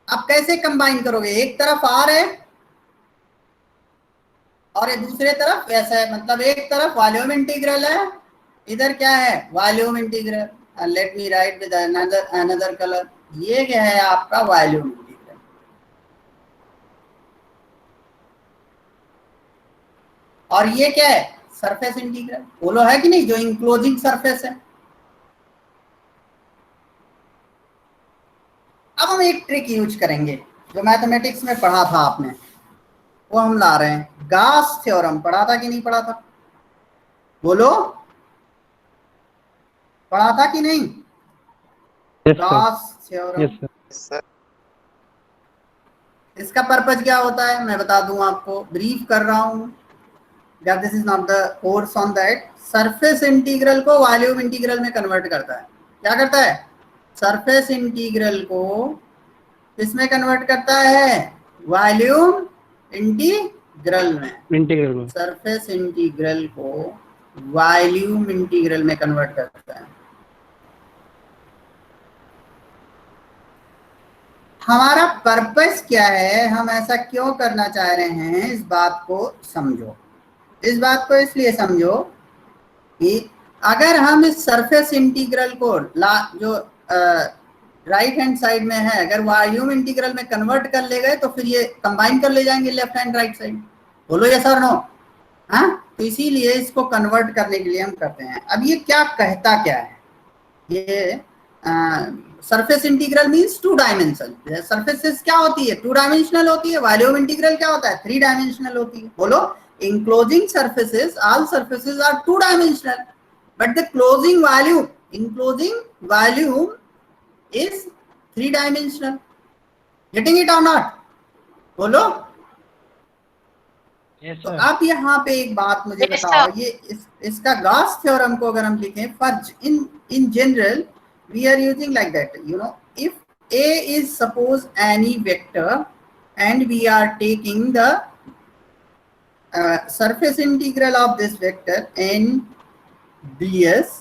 अब कैसे कंबाइन करोगे? एक तरफ आर है और ये दूसरे तरफ वैसा है, मतलब एक तरफ वॉल्यूम इंटीग्रल है, इधर क्या है? Volume integral. Let me right with another colour. ये क्या है आपका? Volume integral. और ये क्या है? Surface integral. बोलो है कि नहीं? जो इंक्लोजिंग सरफेस है। अब हम एक ट्रिक यूज करेंगे जो मैथमेटिक्स में पढ़ा था आपने, वो हम ला रहे हैं। गॉस थ्योरम पढ़ा था कि नहीं पढ़ा था? बोलो, पढ़ा था कि नहीं? Yes sir. Gauss theorem. Yes sir. Yes, sir. इसका पर्पज क्या होता है मैं बता दूं आपको, ब्रीफ कर रहा हूं, this is not the course on that. Surface integral को वॉल्यूम इंटीग्रल में कन्वर्ट करता है। क्या करता है? सरफेस इंटीग्रल को किसमें कन्वर्ट करता है? वॉल्यूम इंटीग्रल में। इंटीग्रल में। सरफेस इंटीग्रल को वॉल्यूम इंटीग्रल में कन्वर्ट करता है। हमारा पर्पस क्या है, हम ऐसा क्यों करना चाह रहे हैं, इस बात को समझो। इस बात को इसलिए समझो कि अगर हम इस सरफेस इंटीग्रल को जो राइट हैंड साइड में है, अगर वॉल्यूम इंटीग्रल में कन्वर्ट कर ले गए तो फिर ये कंबाइन कर ले जाएंगे लेफ्ट हैंड राइट साइड। बोलो यस और नो? हाँ, तो इसीलिए इसको कन्वर्ट करने के लिए हम करते हैं। अब ये क्या कहता क्या है, ये surface integral means two dimension. Surfaces क्या होती है? टू डायमेंशनल होती है। वॉल्यूम इंटीग्रल क्या होता है? थ्री डायमेंशनल होती है। बोलो, enclosing surfaces, all surfaces are two dimensional, but the closing volume is three dimensional. Getting it or not? बोलो। Yes, तो sir. आप यहाँ पे एक बात मुझे Yes, बताओ, sir. ये इसका गॉस थ्योरम को अगर हम लिखें, फर्ज in general we are using like that, you know, if A is suppose any vector and we are taking the surface integral of this vector n ds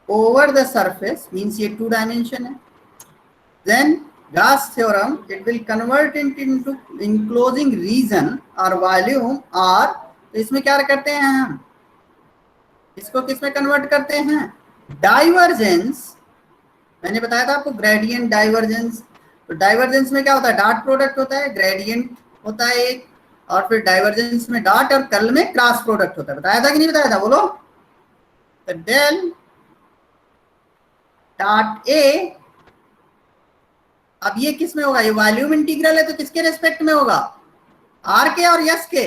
over the surface, means ये two dimension है, then Gauss theorem, it will convert it into enclosing region or volume or, तो इसमें क्या करते हैं हम, इसको किस में कन्वर्ट करते हैं? डाइवर्जेंस। मैंने बताया था आपको ग्रेडियंट डाइवर्जेंस। तो डाइवर्जेंस में क्या होता है? डॉट प्रोडक्ट होता है, ग्रेडियंट होता है एक, और फिर डाइवर्जेंस में डॉट और कर्ल में क्रॉस प्रोडक्ट होता है। बताया था कि नहीं बताया था? बोलो। तो डेल डॉट ए, अब ये किस में होगा? ये वॉल्यूम इंटीग्रल है तो किसके रेस्पेक्ट में होगा? आर के और यस के,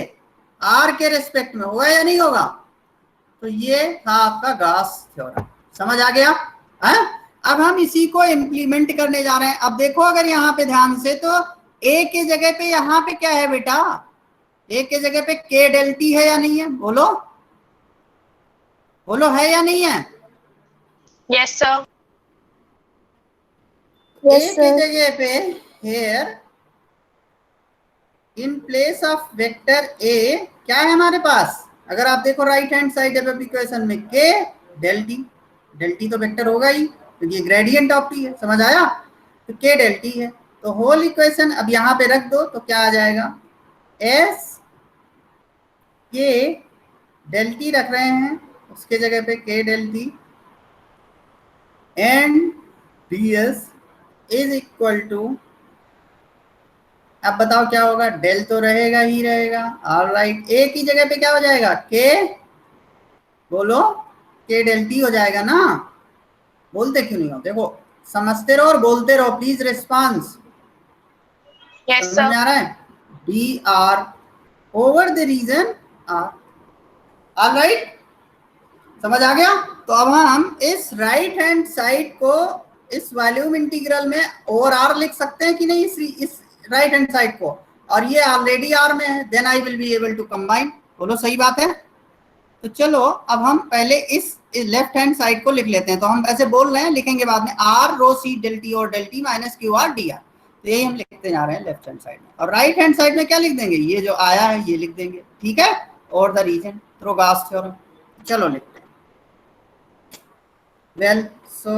आर के रेस्पेक्ट में होगा या नहीं होगा? तो ये था आपका गॉस थ्योरम। समझ आ गया? है? अब हम इसी को इम्प्लीमेंट करने जा रहे हैं। अब देखो अगर यहाँ पे ध्यान से, तो ए के जगह पे यहाँ पे क्या है बेटा? ए के जगह पे के डेल टी है या नहीं है? बोलो बोलो, है या नहीं है? Yes, sir. Yes, ए के sir. जगह पे here in place of vector A क्या है हमारे पास? अगर आप देखो right hand side of equation में के डेल टी, डेल टी तो वेक्टर होगा ही क्योंकि ये ग्रेडियंट ऑफ टी है। समझ आया? तो के डेल टी है, तो होल इक्वेशन अब यहाँ पे रख दो तो क्या आ जाएगा? एस के डेल टी रख रहे हैं, उसके जगह पे k del t and d s is equal to, अब बताओ क्या होगा? डेल तो रहेगा ही रहेगा। ऑलराइट, ए की जगह पे क्या हो जाएगा? के, बोलो, के डेल टी हो जाएगा ना? बोलते क्यों नहीं हो? देखो, समझते रहो और बोलते रहो, प्लीज रिस्पॉन्स। Yes, समझ में sir. आ रहा है? D r over the region r. All right, समझ आ गया? तो अब हम इस राइट हैंड साइड को इस वॉल्यूम इंटीग्रल में ओवर आर लिख सकते हैं कि नहीं? इस राइट हैंड साइड को, और ये ऑलरेडी आर में है, then I will be able to combine. बोलो सही बात है? तो चलो अब हम पहले इस लेफ्ट हैंड साइड को लिख लेते हैं। तो हम ऐसे बोल रहे हैं, लिखेंगे बाद में r rho c del t और del t minus q r d r. तो यही हम लिखते जा रहे हैं लेफ्ट हैंड साइड में। और राइट हैंड साइड में क्या लिख देंगे? ये जो आया है ये लिख देंगे, ठीक है? और the region through Gauss theorem. चलो लिखते हैं। Well, so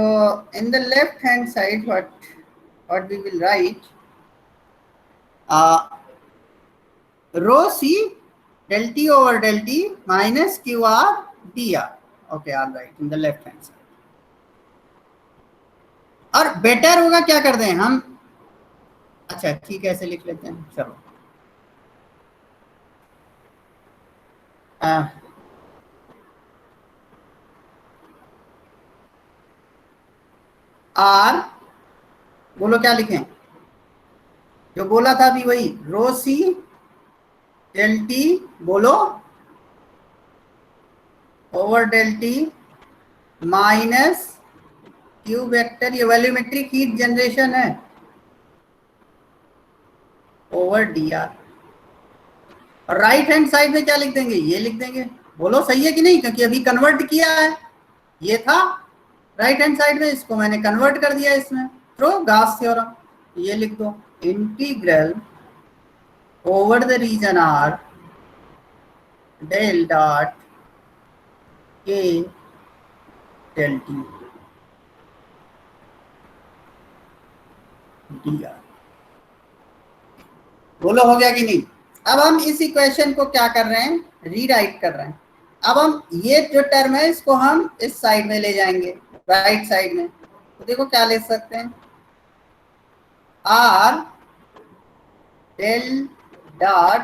in the left hand side what we will write, rho c del t over del t minus qr dr. Okay, all right, in the left hand side. और better होगा क्या कर दें हम? अच्छा ठीक है, ऐसे लिख लेते हैं। चलो आर, बोलो क्या लिखें? जो बोला था अभी वही, रो सी डेल टी, बोलो, over del t minus q vector, ये वॉल्यूमेट्रिक हीट जनरेशन है। Over d r. और राइट हैंड साइड में क्या लिख देंगे, ये लिख देंगे। बोलो सही है कि नहीं, क्योंकि अभी कन्वर्ट किया है, ये था राइट हैंड साइड में, इसको मैंने कन्वर्ट कर दिया इसमें थ्रू गाउस थ्योरम। ये लिख दो, integral over the region r del dot k del t d r. बोलो हो गया कि नहीं। अब हम इस इक्वेशन को क्या कर रहे हैं, रीराइट कर रहे हैं। अब हम ये जो टर्म है इसको हम इस साइड में ले जाएंगे, राइट साइड में। तो देखो क्या ले सकते हैं, are del dot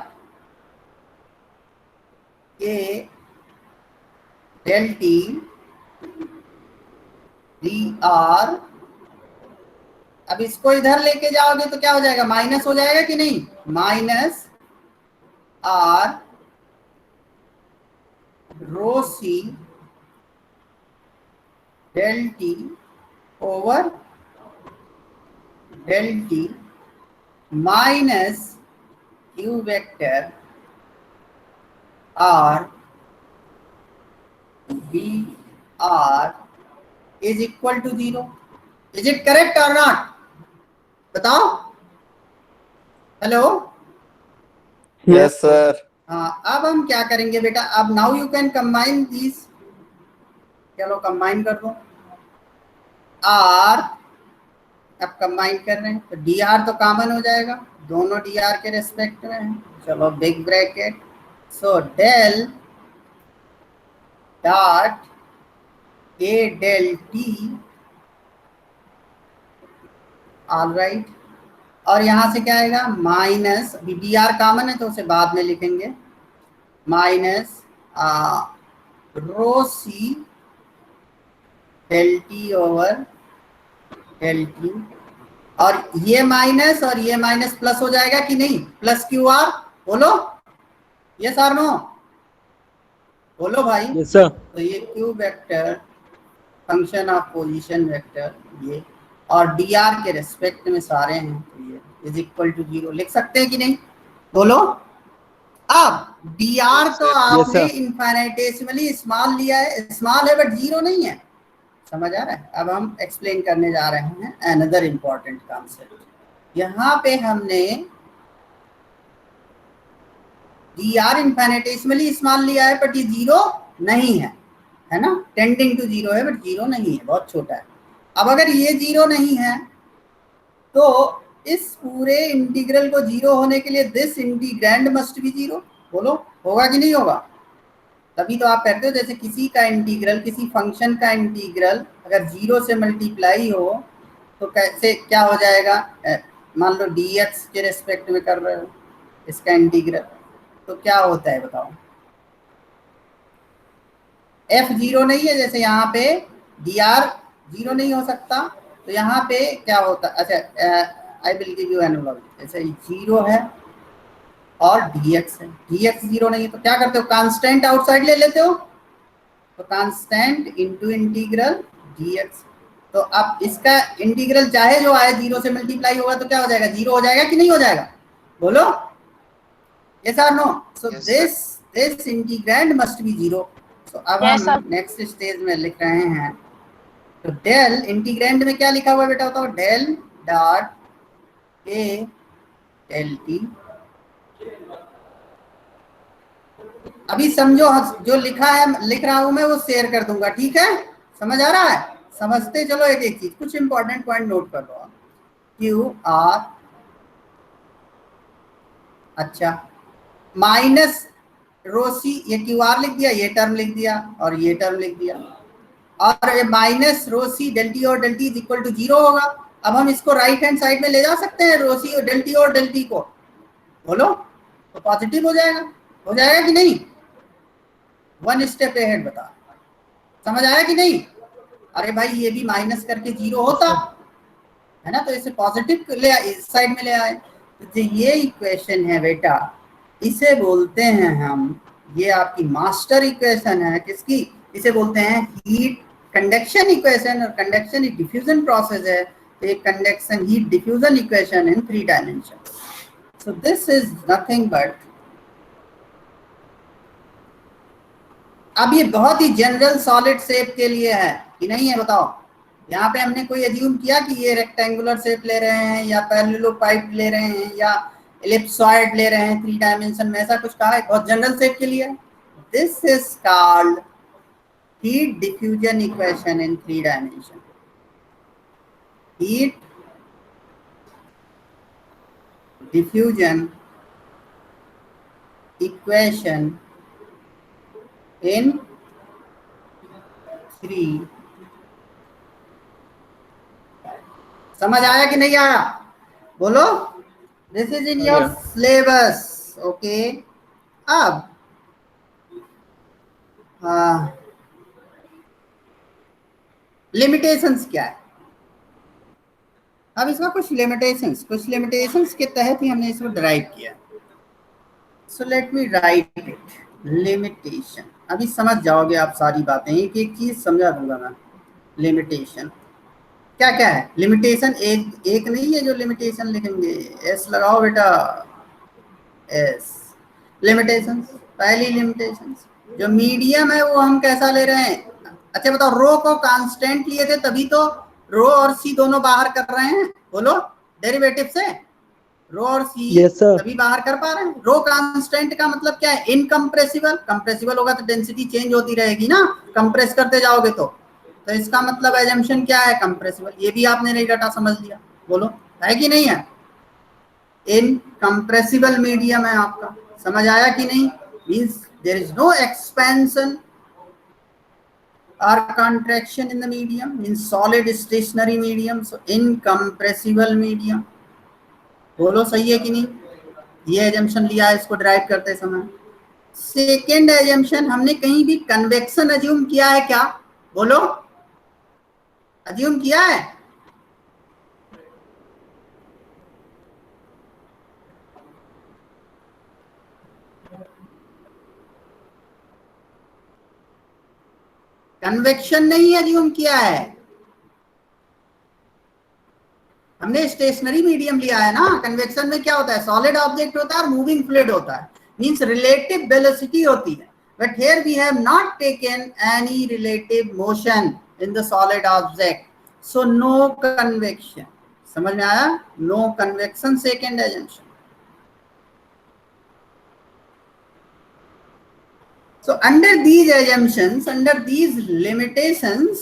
k del t d r. अब इसको इधर लेके जाओगे तो क्या हो जाएगा, माइनस हो जाएगा कि नहीं, minus r rho c del T over del t minus q vector r b r is equal to 0। Is it correct और नॉट, बताओ। Hello, Yes, sir. हाँ। अब हम क्या करेंगे बेटा, अब now you can combine this. चलो कंबाइन कर दो, आर अब कंबाइन कर रहे हैं तो डी आर तो कॉमन हो जाएगा, दोनों डी आर के रेस्पेक्ट में है। चलो big bracket, so del dot k del t, all right. और यहां से क्या आएगा, माइनस, अभी डी आर कॉमन है तो उसे बाद में लिखेंगे, minus rho c del T over del t. और ये माइनस प्लस हो जाएगा कि नहीं, प्लस क्यू आर। बोलो यस और नो, बोलो भाई। Yes, sir. तो ये q vector function of position vector ये, और डी आर के रेस्पेक्ट में सारे हैं, तो ये इज इक्वल टू 0 लिख सकते हैं कि नहीं, बोलो। अब डी आर तो आपने इनफाइनेटेसिमली स्मॉल लिया है, स्मॉल है बट 0 नहीं है, समझ आ रहा है। अब हम एक्सप्लेन करने जा रहे हैं अनदर इंपॉर्टेंट कॉन्सेप्ट। यहाँ पे हमने डी आर इनफाइनेटेसिमली स्मॉल लिया है बट ये 0 नहीं है ना, टेंडिंग टू 0 है बट 0 नहीं है, बहुत छोटा है। अब अगर ये 0 नहीं है तो इस पूरे इंटीग्रल को 0 होने के लिए दिस इंटीग्रैंड मस्ट बी 0। बोलो होगा कि नहीं होगा। तभी तो आप कहते हो जैसे किसी का इंटीग्रल, किसी फंक्शन का इंटीग्रल अगर 0 से मल्टीप्लाई हो तो कैसे क्या हो जाएगा, मान लो dx के रेस्पेक्ट में कर रहे हो इसका इंटीग्रल, तो क्या होता है बताओ, f 0 नहीं है, जैसे यहाँ पे dr 0 नहीं हो सकता, तो यहाँ पे क्या होता है, अच्छा I will give you analogy. जैसे 0 है और dx है, dx 0 नहीं है तो क्या करते हो, कांस्टेंट आउटसाइड ले लेते हो, तो कांस्टेंट इनटू इंटीग्रल dx। तो अब इसका इंटीग्रल चाहे जो आए 0 से मल्टीप्लाई होगा तो क्या हो जाएगा, 0 हो जाएगा कि नहीं हो जाएगा, बोलो यस और no. So this integrand must be 0। तो अब Yes, हम नेक्स्ट स्टेज में लिख रहे हैं, तो डेल इंटीग्रैंड में क्या लिखा हुआ है बेटा, बताओ, del dot k del T. अभी समझो, जो लिखा है लिख रहा हूं मैं वो शेयर कर दूंगा, ठीक है, समझ आ रहा है, समझते चलो। एक एक चीज, कुछ इंपॉर्टेंट पॉइंट नोट कर लो। क्यू आर, अच्छा, माइनस रो सी, ये क्यू आर लिख दिया, ये टर्म लिख दिया और ये टर्म लिख दिया, और ये minus rho c del t और del t is equal to 0 होगा। अब हम इसको राइट हैंड साइड में ले जा सकते हैं, रो सी और डेल टी को, बोलो, तो पॉजिटिव हो जाएगा कि नहीं, वन स्टेप अहेड बता, समझ आया कि नहीं। अरे भाई ये भी माइनस करके 0 होता है ना, तो इसे पॉजिटिव ले इस साइड में ले आए। तो ये इक्वेशन है बेटा, इसे बोलते हैं हम, ये आपकी मास्टर इक्वेशन है किसकी, इसे बोलते हैं हीट कंडक्शन इक्वेशन, और कंडक्शन एक डिफ्यूजन प्रोसेस है, तो एक conduction heat diffusion equation in 3 dimension. So this is nothing but, अब ये बहुत ही जनरल सॉलिड शेप के लिए है कि नहीं है बताओ। यहाँ पे हमने कोई एज्यूम किया कि ये रेक्टेंगुलर शेप ले रहे हैं या पैरेललोपाइड ले रहे हैं या एलिप्सॉइड ले रहे हैं 3 डायमेंशन में, ऐसा कुछ कहा है? बहुत जनरल शेप के लिए। This is called heat diffusion equation in 3 dimension. Heat diffusion equation in 3। समझ आया कि नहीं आया? बोलो। This is in your syllabus. Okay, अब लिमिटेशंस क्या है? अब इसका कुछ लिमिटेशंस के तहत ही हमने इसको ड्राइव किया। So let me right it. Limitation, अभी समझ जाओगे आप सारी बातें, एक एक चीज समझा दूंगा मैं। लिमिटेशन क्या क्या है? लिमिटेशन एक नहीं है जो लिमिटेशन लिखेंगे, एस लगाओ बेटा, एस। लिमिटेशन, पहली लिमिटेशन जो मीडियम है वो हम कैसा ले रहे हैं? अच्छा बताओ, रो को कांस्टेंट लिए थे तभी तो रो और सी दोनों बाहर कर रहे हैं। बोलो, डेरिवेटिव से रो और सी तभी बाहर कर पा रहे हैं। रो कांस्टेंट का मतलब क्या है? इनकम्प्रेसिबल। कंप्रेसिबल होगा तो डेंसिटी चेंज होती रहेगी ना, कंप्रेस करते जाओगे तो इसका मतलब एजम्पशन क्या है? कंप्रेसिबल। ये भी आपने नहीं डाटा समझ लिया। बोलो, है कि नहीं है? इनकम्प्रेसिबल मीडियम है आपका, समझ आया कि नहीं? Means there is no expansion or contraction in the medium, means solid stationary medium, so incompressible medium। बोलो सही है कि नहीं? ये एजम्पशन लिया है इसको ड्राइव करते समय। सेकेंड एजम्पशन, हमने कहीं भी कन्वेक्शन अज्यूम किया है क्या? बोलो, अज्यूम किया है? कन्वेक्शन नहीं अज्यूम किया है, हमने स्टेशनरी मीडियम लिया है ना। कन्वेक्शन में क्या होता है? सॉलिड ऑब्जेक्ट होता है और मूविंग फ्लूइड होता है, मींस रिलेटिव वेलोसिटी होती है। But here we have not taken any relative motion in the solid object, so no convection. समझ में आया? No convection, second assumption. So under these assumptions, under these limitations,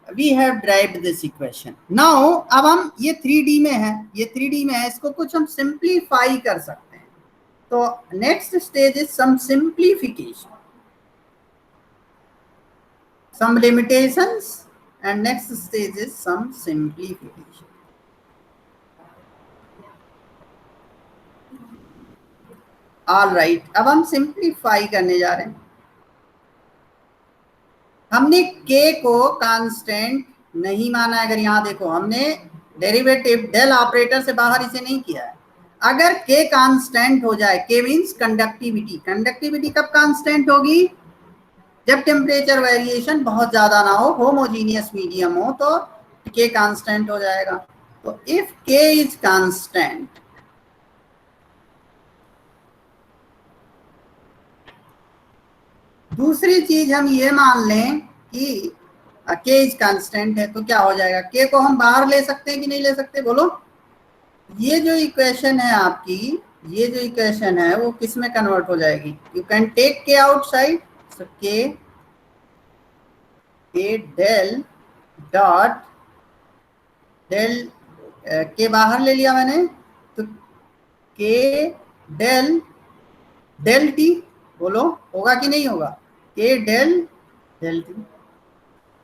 we have derived this equation. Now अब हम ये 3D में है, ये 3D में है, इसको कुछ हम सिंप्लीफाई कर सकते हैं। तो next stage is some simplification, some limitations, and next stage is some simplification. All right, अब हम सिंप्लीफाई करने जा रहे हैं। हमने k को कांस्टेंट नहीं माना है। अगर यहाँ देखो, हमने डेरिवेटिव डेल ऑपरेटर से बाहर इसे नहीं किया है। अगर k कांस्टेंट हो जाए, k मींस कंडक्टिविटी, कंडक्टिविटी कब कांस्टेंट होगी? जब टेम्परेचर वेरिएशन बहुत ज्यादा ना हो, होमोजीनियस मीडियम हो, तो k कांस्टेंट हो जाएगा। तो इफ k इज कांस्टेंट, दूसरी चीज हम ये मान लें कि k इज कांस्टेंट है, तो क्या हो जाएगा? k को हम बाहर ले सकते हैं कि नहीं ले सकते? बोलो। ये जो इक्वेशन है आपकी, ये जो इक्वेशन है वो किस में कन्वर्ट हो जाएगी? You can take k outside, so k del dot del, k बाहर ले लिया मैंने, तो k डेल डेल t। बोलो, होगा कि नहीं होगा? k डेल डेल t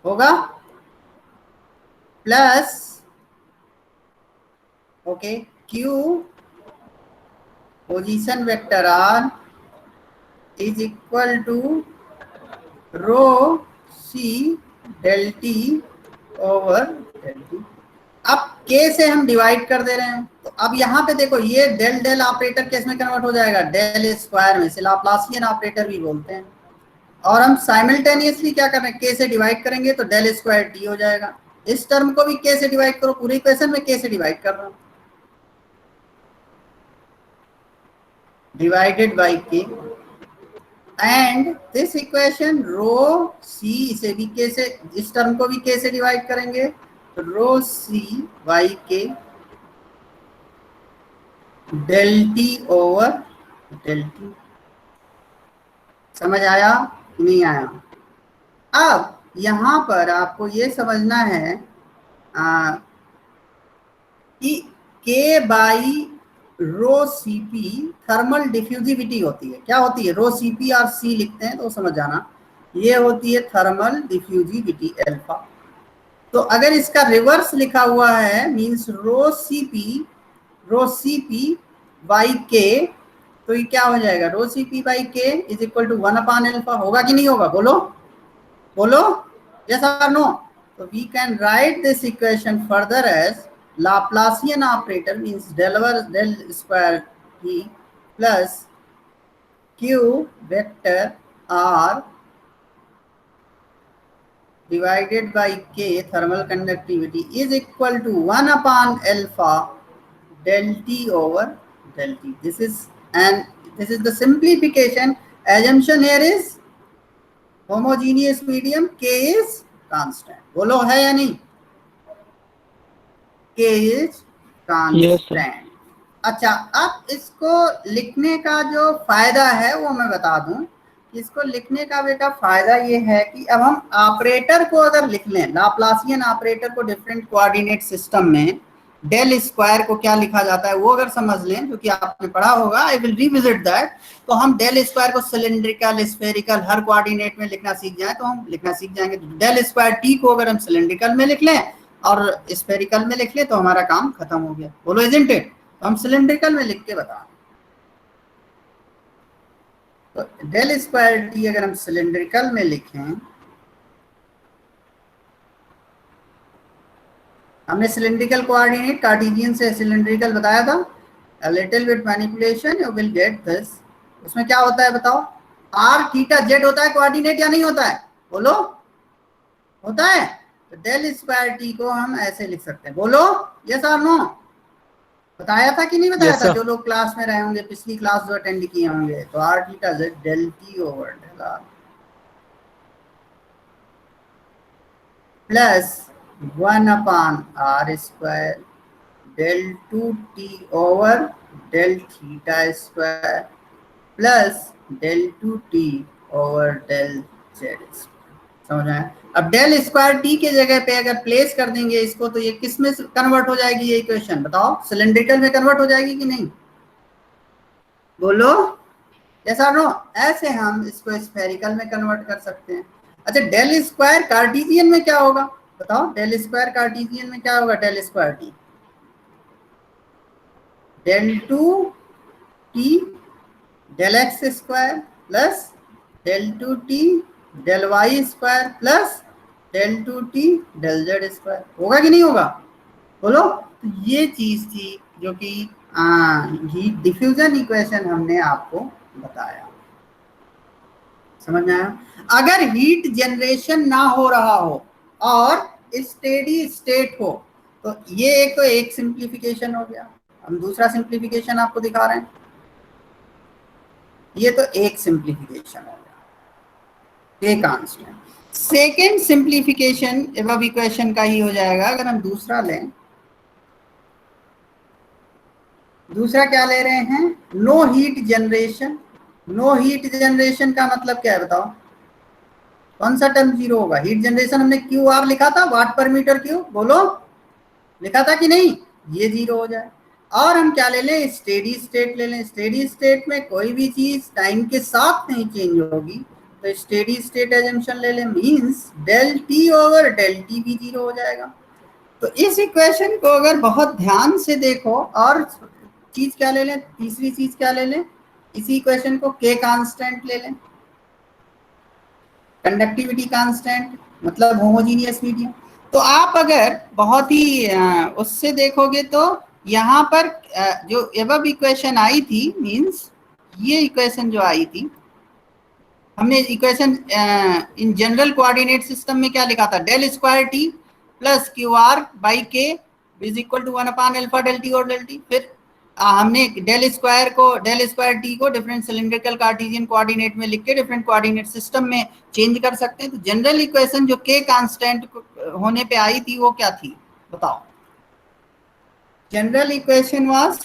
होगा, plus okay q position vector r is equal to rho c del t over del t। अब k से हम डिवाइड कर दे रहे हैं, तो अब यहाँ पे देखो, ये डेल डेल ऑपरेटर किस में कन्वर्ट हो जाएगा? डेल स्क्वायर में, इसे लाप्लासियन ऑपरेटर भी बोलते हैं। और हम साइमल्टेनियसली क्या कर रहे हैं? k से डिवाइड करेंगे तो डेल स्क्वायर t हो जाएगा। इस टर्म को भी k से डिवाइड करो, पूरी इक्वेशन में k से डिवाइड कर रहा हूं। डिवाइडेड बाई के, एंड दिस इक्वेशन रो सी, इसे भी के से, इस टर्म को भी के से डिवाइड करेंगे, तो rho C by K del T over del T. समझ आया कि नहीं आया? अब यहां पर आपको ये समझना है कि K by rho C P thermal diffusivity होती है। क्या होती है? रो सी पी और सी लिखते हैं तो समझ जाना, ये होती है थर्मल डिफ्यूजिविटी अल्फा। तो अगर इसका रिवर्स लिखा हुआ है means rho C P by K, तो ये क्या हो जाएगा? रो सी पी बाई के इज इक्वल टू 1 अल्फा। होगा कि नहीं होगा? बोलो बोलो, yes or no? So we can write this equation further as Laplacian operator means del over del square T plus Q vector R divided by K thermal conductivity is equal to 1 upon alpha del T over del T. This is the simplification. Assumption here is homogeneous medium, K is constant. बोलो है या नहीं? K is constant. अच्छा, अब इसको लिखने का जो फायदा है वो मैं बता दूं। इसको लिखने का बेटा फायदा ये है कि अब हम ऑपरेटर को अगर लिख लें, लाप्लासियन ऑपरेटर को डिफरेंट कोऑर्डिनेट सिस्टम में डेल स्क्वायर को क्या लिखा जाता है वो अगर समझ लें, क्योंकि आपने पढ़ा होगा, आई विल रिविजिट दैट, तो हम डेल स्क्वायर को सिलेंड्रिकल, स्फेरिकल हर कोऑर्डिनेट में लिखना सीख जाए तो हम लिखना सीख जाएंगे। डेल स्क्वायर टी को अगर हम सिलेंड्रिकल में लिख लें और स्फेरिकल में लिख लें तो हमारा काम खत्म हो गया। बोलो इजंट इट? तो हम सिलेंड्रिकल में लिख के बता, तो डेल स्क्वायर टी अगर हम सिलेंड्रिकल में लिखें, हमने सिलेंड्रिकल कोऑर्डिनेट कार्टेशियन से सिलेंड्रिकल बताया था, a little bit manipulation you will get this। उसमें क्या होता है बताओ? r थीटा z होता है कोऑर्डिनेट या नहीं होता है? बोलो, होता है। तो डेल स्क्वायर टी को हम ऐसे लिख सकते हैं। बोलो यस और नो? बताया था कि नहीं बताया था? जो लोग क्लास में रहे होंगे, पिछली क्लास जो अटेंड किए होंगे, तो r theta z del T over del r plus 1 upon r square del 2t over del theta square plus del 2t over del z square। समझ आया? अब डेल स्क्वायर टी के जगह पे अगर प्लेस कर देंगे इसको, तो ये किस में कन्वर्ट हो जाएगी ये इक्वेशन? बताओ, सिलेंड्रिकल में कन्वर्ट हो जाएगी कि नहीं? बोलो यस और नो? ऐसे हम इसको स्फेरिकल में कन्वर्ट कर सकते हैं। अच्छा, डेल स्क्वायर कार्टेशियन में क्या होगा बताओ? डेल स्क्वायर कार्टेशियन में क्या होगा? Del square T del 2t del x square plus del 2t del y square plus del 2t del z square. होगा कि नहीं होगा? बोलो। तो ये चीज थी जो कि हीट डिफ्यूजन इक्वेशन हमने आपको बताया। समझ में आया? अगर हीट जनरेशन ना हो रहा हो और स्टेडी स्टेट हो, तो ये एक सिंप्लीफिकेशन हो गया। हम दूसरा सिंप्लीफिकेशन आपको दिखा रहे हैं। ये तो एक सिंप्लीफिकेशन हो गया, एक constant. Second simplification above equation का ही हो जाएगा। अगर हम दूसरा लें, दूसरा क्या ले रहे हैं? No heat generation. No heat generation का मतलब क्या है बताओ? कौन सा टर्म जीरो होगा? हीट जनरेशन हमने क्यू आर लिखा था, वाट पर मीटर क्यूब। बोलो, लिखा था कि नहीं? ये जीरो हो जाए। और हम क्या ले लें? स्टेडी स्टेट ले लें। स्टेडी स्टेट में कोई भी चीज टाइम के साथ नहीं चेंज होगी, तो स्टेडी स्टेट एजम्पशन ले लें, means del T over del T भी जीरो हो जाएगा। तो इस इक्वेशन को अगर बहुत ध्यान से देखो, और चीज क्या ले लें? तीसरी चीज क्या ले लें? इसी इक्वेशन को के कांस्टेंट ले लें, कंडक्टिविटी कांस्टेंट, मतलब होमोजीनियस मीडियम। तो आप अगर बहुत ही उससे देखोगे तो यहाँ पर जो एबव इक्वेशन आई थी, मींस ये इक्वेशन जो आई थी, हमने equation in general coordinate system में क्या लिखा था? Del square t plus Q R by के is equal to 1 upon alpha del t और डेल टी। फिर हमने डेल स्क्वायर टी को डिफरेंट सिलिंड्रिकल कार्टेशियन कोऑर्डिनेट में लिख के डिफरेंट कोऑर्डिनेट सिस्टम में चेंज कर सकते हैं। तो जनरल इक्वेशन जो के कांस्टेंट होने पे आई थी वो क्या थी बताओ? General equation was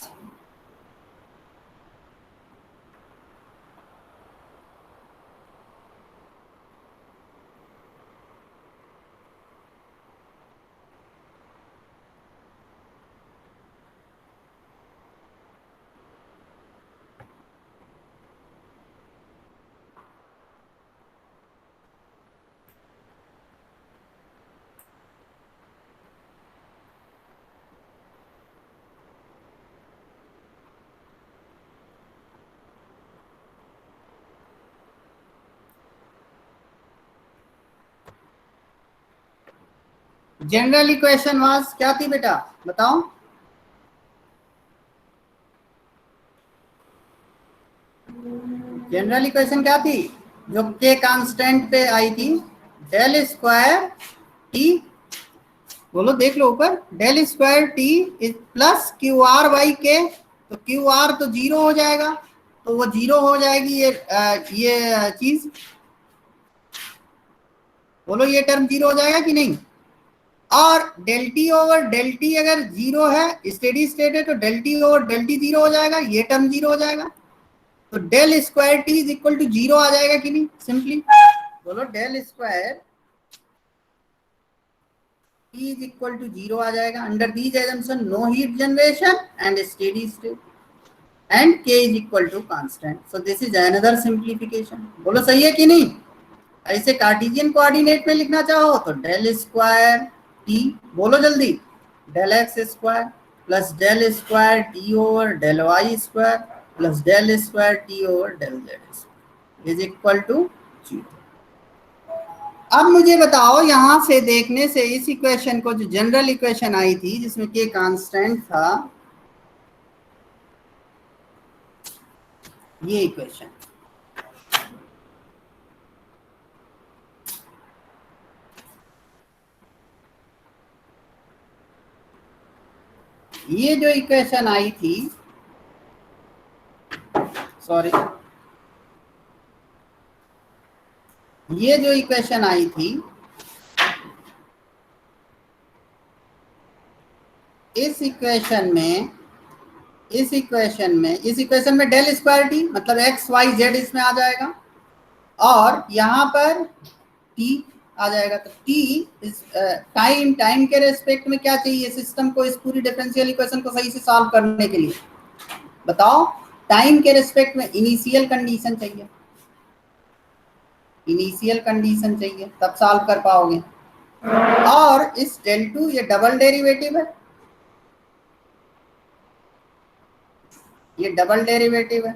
general equation was क्या थी बेटा बताओ? जनरल इक्वेशन क्या थी जो के कांस्टेंट पे आई थी? डेल स्क्वायर टी, बोलो देख लो ऊपर, del square T is plus Q R by K. तो क्यू आर तो जीरो हो जाएगा, तो वो जीरो हो जाएगी ये चीज, बोलो ये टर्म जीरो हो जाएगा कि नहीं? और del T over del t अगर जीरो है, स्टेडी स्टेट है, तो del T over del t zero हो जाएगा, ये टर्म जीरो हो जाएगा। तो del square T is equal to zero आ जाएगा कि नहीं? सिंपली बोलो del square T is equal to zero आ जाएगा under these assumption, no heat generation and steady state and k is equal to constant. So this is another simplification. बोलो सही है कि नहीं? ऐसे कार्टेशियन कोऑर्डिनेट में लिखना चाहो तो डेल स्क्वायर टी, बोलो जल्दी, del X square plus del square T over del Y square plus del square T over del Z square is equal to zero. अब मुझे बताओ यहां से देखने से इस इक्वेशन को, जो जनरल इक्वेशन आई थी जिसमें के कांस्टेंट था, ये इक्वेशन, ये जो इक्वेशन आई थी, सॉरी, ये जो इक्वेशन आई थी, इस इक्वेशन में डेल स्क्वायर टी मतलब एक्स वाई जेड इसमें आ जाएगा, और यहाँ पर टी आ जाएगा। तो टी टाइम के रेस्पेक्ट में क्या चाहिए सिस्टम को, इस पूरी डिफरेंशियल इक्वेशन को सही से सॉल्व करने के लिए बताओ? टाइम के रेस्पेक्ट में इनिशियल कंडीशन चाहिए, इनिशियल कंडीशन चाहिए, तब सॉल्व कर पाओगे। और इस डेल टू ये डबल डेरिवेटिव है, ये डबल डेरिवेटिव है,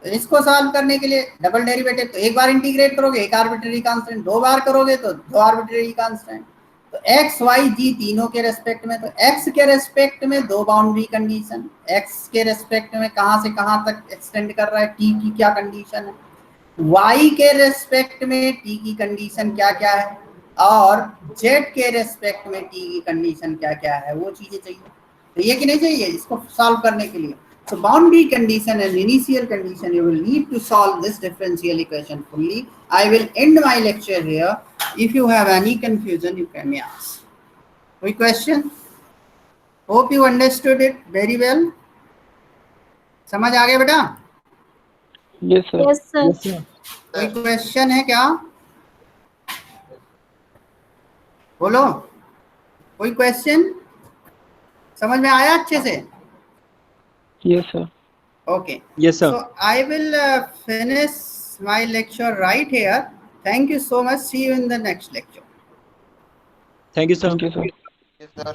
तो इसको सॉल्व करने के लिए डबल डेरिवेटिव तो एक बार इंटीग्रेट करोगे एक आर्बिट्रेरी कांस्टेंट, दो बार करोगे तो दो आर्बिट्रेरी कांस्टेंट। तो एक्स वाई जी तीनों के रेस्पेक्ट में, तो एक्स के रेस्पेक्ट में दो बाउंड्री कंडीशन, एक्स के रेस्पेक्ट में कहां से कहां तक एक्सटेंड कर रहा है, टी की क्या कंडीशन है, वाई के रेस्पेक्ट में टी की कंडीशन क्या क्या है, और जेड के रेस्पेक्ट में टी की कंडीशन क्या क्या है, वो चीजें चाहिए। तो ये कि नहीं चाहिए इसको सॉल्व करने के लिए? So boundary condition and initial condition, you will need to solve this differential equation fully. I will end my lecture here. If you have any confusion, you can ask. Any question? Hope you understood it very well. समझ आ गया बेटा? Yes, sir. Yes, sir. कोई question है क्या? बोलो, कोई question? समझ में आया अच्छे से? Yes, sir. Okay. Yes, sir. So I will finish my lecture right here. Thank you so much. See you in the next lecture. Thank you, sir. Thank you, sir. Yes, sir.